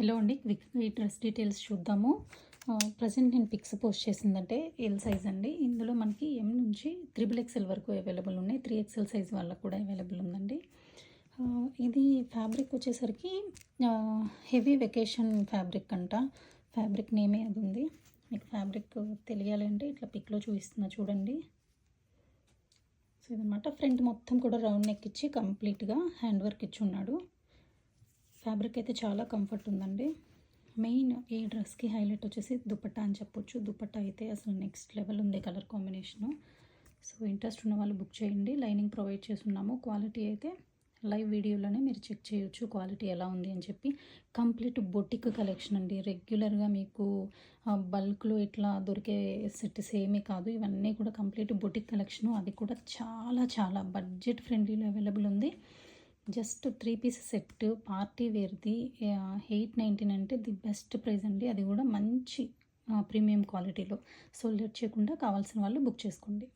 Hello అండి, క్విక్‌గా ఈ డ్రెస్ డీటెయిల్స్ చూద్దాము. ప్రెజెంట్ నేను పిక్స్ పోస్ట్ చేసిందంటే ఎల్ సైజ్ అండి. ఇందులో మనకి ఎం నుంచి త్రిబుల్ ఎక్స్ఎల్ వరకు అవైలబుల్ ఉన్నాయి. 3XL సైజ్ వాళ్ళకు కూడా అవైలబుల్ ఉందండి. ఇది ఫ్యాబ్రిక్ వచ్చేసరికి హెవీ వెకేషన్ ఫ్యాబ్రిక్ అంట. ఫ్యాబ్రిక్ నేమే అది ఉంది. మీకు ఫ్యాబ్రిక్ తెలియాలి అంటే ఇట్లా పిక్లో చూపిస్తున్నా చూడండి. సో ఇదనమాట. ఫ్రంట్ మొత్తం కూడా రౌండ్ నెక్ ఇచ్చి కంప్లీట్గా హ్యాండ్ వర్క్ ఇచ్చి ఉన్నాడు. ఫ్యాబ్రిక్ అయితే చాలా కంఫర్ట్ ఉందండి. మెయిన్ ఈ డ్రెస్కి హైలైట్ వచ్చేసి దుపట్టా అని చెప్పొచ్చు. దుపట్టా అయితే అసలు నెక్స్ట్ లెవెల్ ఉంది కలర్ కాంబినేషను. సో ఇంట్రెస్ట్ ఉన్న వాళ్ళు బుక్ చేయండి. లైనింగ్ ప్రొవైడ్ చేస్తున్నాము. క్వాలిటీ అయితే లైవ్ వీడియోలోనే మీరు చెక్ చేయొచ్చు క్వాలిటీ ఎలా ఉంది అని చెప్పి. కంప్లీట్ బొటిక్ కలెక్షన్ అండి. రెగ్యులర్గా మీకు బల్క్లో ఇట్లా దొరికే సెట్స్ ఏమీ కాదు. ఇవన్నీ కూడా కంప్లీట్ బొటిక్ కలెక్షను. అది కూడా చాలా చాలా బడ్జెట్ ఫ్రెండ్లీలో అవైలబుల్ ఉంది. జస్ట్ 3 పీస్ సెట్ పార్టీ వేర్ది 899 అంటే ది బెస్ట్ ప్రైస్ అండి. అది కూడా మంచి ప్రీమియం క్వాలిటీలో. సో లేట్ చేయకుండా కావాల్సిన వాళ్ళు బుక్ చేసుకోండి.